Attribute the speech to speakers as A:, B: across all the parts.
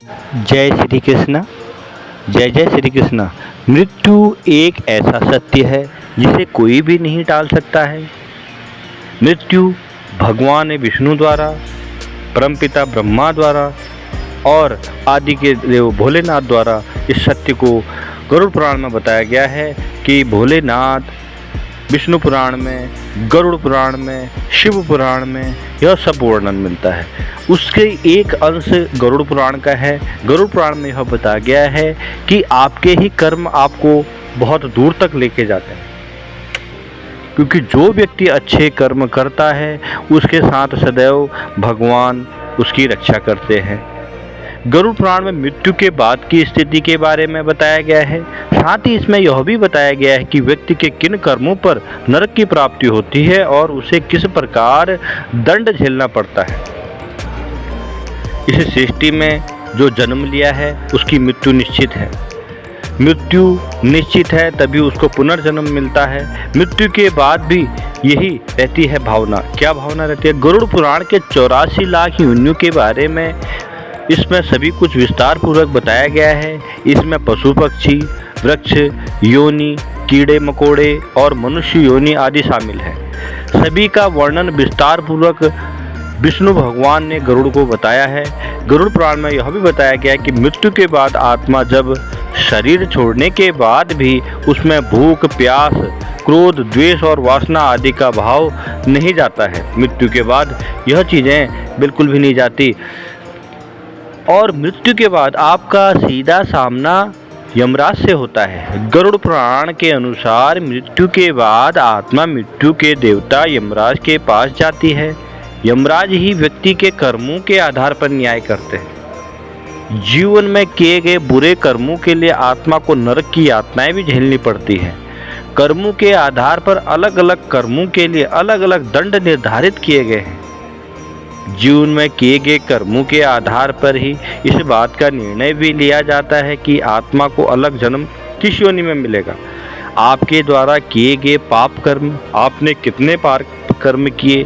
A: जय श्री कृष्ण। जय जय श्री कृष्ण। मृत्यु एक ऐसा सत्य है जिसे कोई भी नहीं टाल सकता है। मृत्यु भगवान विष्णु द्वारा, परमपिता ब्रह्मा द्वारा और आदि के देव भोलेनाथ द्वारा इस सत्य को गरुड़ पुराण में बताया गया है कि भोलेनाथ विष्णु पुराण में, गरुड़ पुराण में, शिव पुराण में यह सब वर्णन मिलता है। उसके एक अंश गरुड़ पुराण का है। गरुड़ पुराण में यह बताया गया है कि आपके ही कर्म आपको बहुत दूर तक लेके जाते हैं, क्योंकि जो व्यक्ति अच्छे कर्म करता है उसके साथ सदैव भगवान उसकी रक्षा करते हैं। गरुड़ पुराण में मृत्यु के बाद की स्थिति के बारे में बताया गया है। साथ ही इसमें यह भी बताया गया है कि व्यक्ति के किन कर्मों पर नरक की प्राप्ति होती है और उसे किस प्रकार दंड झेलना पड़ता है। इस सृष्टि में जो जन्म लिया है उसकी मृत्यु निश्चित है। मृत्यु निश्चित है तभी उसको पुनर्जन्म मिलता है। मृत्यु के बाद भी यही रहती है भावना। क्या भावना रहती है? गरुड़ पुराण के 84 लाख योनियों के बारे में इसमें सभी कुछ विस्तार पूर्वक बताया गया है। इसमें पशु पक्षी, वृक्ष योनि, कीड़े मकोड़े और मनुष्य योनि आदि शामिल है। सभी का वर्णन विस्तार पूर्वक विष्णु भगवान ने गरुड़ को बताया है। गरुड़ पुराण में यह भी बताया गया है कि मृत्यु के बाद आत्मा जब शरीर छोड़ने के बाद भी उसमें भूख, प्यास, क्रोध, द्वेष और वासना आदि का भाव नहीं जाता है। मृत्यु के बाद यह चीज़ें बिल्कुल भी नहीं जाती और मृत्यु के बाद आपका सीधा सामना यमराज से होता है। गरुड़ पुराण के अनुसार मृत्यु के बाद आत्मा मृत्यु के देवता यमराज के पास जाती है। यमराज ही व्यक्ति के कर्मों के आधार पर न्याय करते हैं। जीवन में किए गए बुरे कर्मों के लिए आत्मा को नरक की यातनाएं भी झेलनी पड़ती हैं। कर्मों के आधार पर अलग अलग कर्मों के लिए अलग अलग दंड निर्धारित किए गए हैं। जीवन में किए गए कर्मों के आधार पर ही इस बात का निर्णय भी लिया जाता है कि आत्मा को अलग जन्म किस योनि में मिलेगा। आपके द्वारा किए गए पाप कर्म, आपने कितने पाप कर्म किए,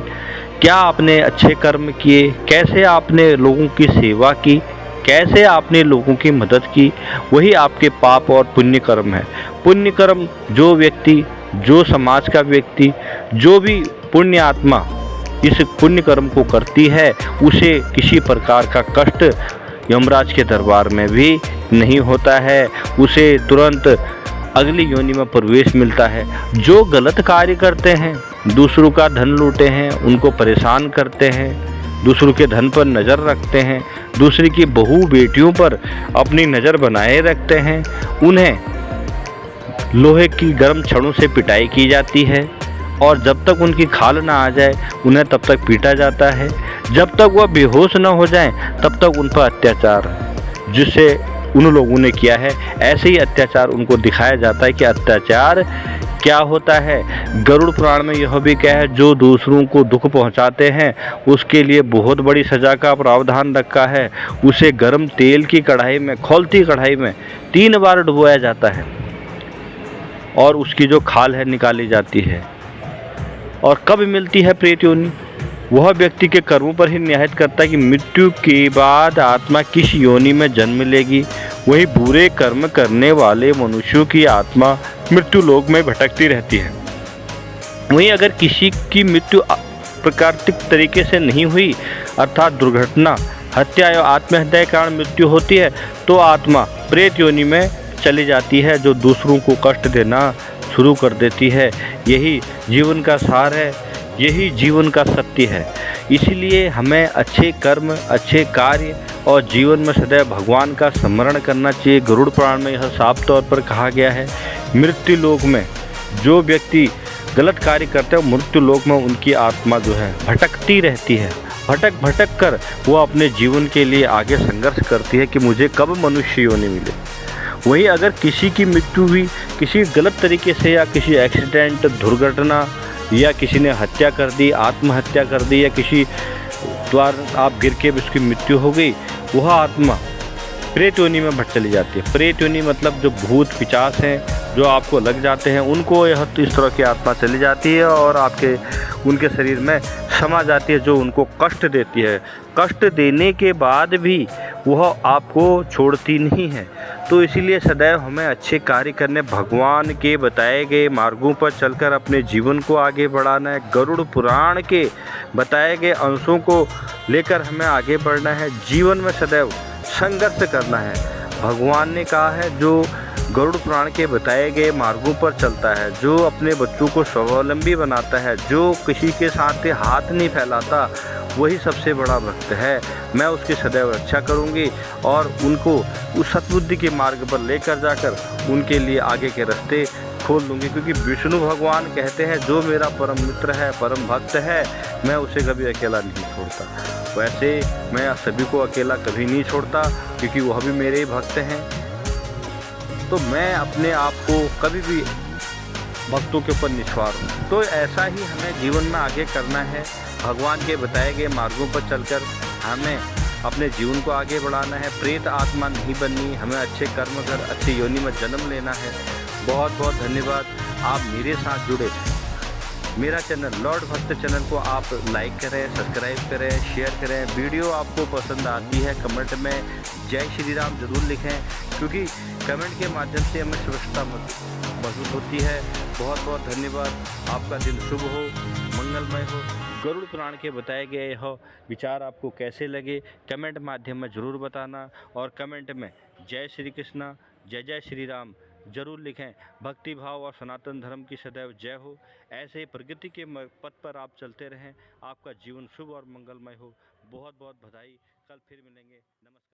A: क्या आपने अच्छे कर्म किए, कैसे आपने लोगों की सेवा की, कैसे आपने लोगों की मदद की, वही आपके पाप और पुण्य कर्म है। पुण्य कर्म जो व्यक्ति, जो समाज का व्यक्ति, जो भी पुण्य आत्मा इस पुण्य कर्म को करती है उसे किसी प्रकार का कष्ट यमराज के दरबार में भी नहीं होता है। उसे तुरंत अगली योनि में प्रवेश मिलता है। जो गलत कार्य करते हैं, दूसरों का धन लूटे हैं, उनको परेशान करते हैं, दूसरों के धन पर नज़र रखते हैं, दूसरी की बहू बेटियों पर अपनी नज़र बनाए रखते हैं, उन्हें लोहे की गर्म छड़ों से पिटाई की जाती है और जब तक उनकी खाल ना आ जाए उन्हें तब तक पीटा जाता है। जब तक वह बेहोश न हो जाएं तब तक उन पर अत्याचार जिससे उन लोगों ने किया है ऐसे ही अत्याचार उनको दिखाया जाता है कि अत्याचार क्या होता है। गरुड़ पुराण में यह भी क्या है, जो दूसरों को दुख पहुंचाते हैं उसके लिए बहुत बड़ी सज़ा का प्रावधान रखा है। उसे गर्म तेल की कढ़ाई में, खौलती कढ़ाई में 3 बार डुबोया जाता है और उसकी जो खाल है निकाली जाती है। और कब मिलती है प्रेत योनि? वह व्यक्ति के कर्मों पर ही निर्धारित करता है कि मृत्यु के बाद आत्मा किस योनि में जन्म लेगी। वही बुरे कर्म करने वाले मनुष्यों की आत्मा मृत्यु लोक में भटकती रहती है। वहीं अगर किसी की मृत्यु प्राकृतिक तरीके से नहीं हुई, अर्थात दुर्घटना, हत्या या आत्महत्या के कारण मृत्यु होती है, तो आत्मा प्रेत योनि में चली जाती है, जो दूसरों को कष्ट देना शुरू कर देती है। यही जीवन का सार है, यही जीवन का सत्य है। इसलिए हमें अच्छे कर्म, अच्छे कार्य और जीवन में सदैव भगवान का स्मरण करना चाहिए। गरुड़ पुराण में यह साफ तौर पर कहा गया है, मृत्यु लोक में जो व्यक्ति गलत कार्य करते हैं मृत्यु लोक में उनकी आत्मा जो है भटकती रहती है। भटक भटक कर वो अपने जीवन के लिए आगे संघर्ष करती है कि मुझे कब मनुष्य योनि मिले। वहीं अगर किसी की मृत्यु हुई किसी गलत तरीके से, या किसी एक्सीडेंट, दुर्घटना, या किसी ने हत्या कर दी, आत्महत्या कर दी, या किसी द्वारा आप गिर के उसकी मृत्यु हो गई, वह आत्मा प्रेत योनि में चली जाती है। प्रेत योनि मतलब जो भूत पिशाच हैं जो आपको लग जाते हैं उनको यह इस तरह की आत्मा चली जाती है और आपके उनके शरीर में समा जाती है, जो उनको कष्ट देती है। कष्ट देने के बाद भी वह आपको छोड़ती नहीं है। तो इसीलिए सदैव हमें अच्छे कार्य करने, भगवान के बताए गए मार्गों पर चलकर अपने जीवन को आगे बढ़ाना है। गरुड़ पुराण के बताए गए अंशों को लेकर हमें आगे बढ़ना है। जीवन में सदैव संघर्ष करना है। भगवान ने कहा है, जो गरुड़ पुराण के बताए गए मार्गों पर चलता है, जो अपने बच्चों को स्वावलंबी बनाता है, जो किसी के साथ हाथ नहीं फैलाता, वही सबसे बड़ा भक्त है। मैं उसकी सदैव रक्षा करूंगी और उनको उस सद्बुद्धि के मार्ग पर लेकर जाकर उनके लिए आगे के रास्ते खोल दूंगी। क्योंकि विष्णु भगवान कहते हैं, जो मेरा परम मित्र है, परम भक्त है, मैं उसे कभी अकेला नहीं छोड़ता। वैसे मैं सभी को अकेला कभी नहीं छोड़ता, क्योंकि वह भी मेरे ही भक्त हैं। तो मैं अपने आप को कभी भी भक्तों के ऊपर निछावर हूँ। तो ऐसा ही हमें जीवन में आगे करना है। भगवान के बताए गए मार्गों पर चलकर हमें अपने जीवन को आगे बढ़ाना है। प्रेत आत्मा नहीं बननी, हमें अच्छे कर्म कर अच्छी योनि में जन्म लेना है। बहुत बहुत धन्यवाद, आप मेरे साथ जुड़े। मेरा चैनल लॉर्ड भक्त चैनल को आप लाइक करें, सब्सक्राइब करें, शेयर करें। वीडियो आपको पसंद आती है कमेंट में जय श्री राम जरूर लिखें, क्योंकि कमेंट के माध्यम से हमें सुरक्षित महसूस होती है। बहुत बहुत धन्यवाद, आपका दिन शुभ हो, मंगलमय हो। गरुड़ पुराण के बताए गए यह विचार आपको कैसे लगे कमेंट माध्यम में ज़रूर बताना, और कमेंट में जय श्री कृष्णा, जय जय श्री राम जरूर लिखें। भक्ति भाव और सनातन धर्म की सदैव जय हो। ऐसे ही प्रगति के पथ पर आप चलते रहें। आपका जीवन शुभ और मंगलमय हो। बहुत बहुत बधाई। कल फिर मिलेंगे। नमस्कार।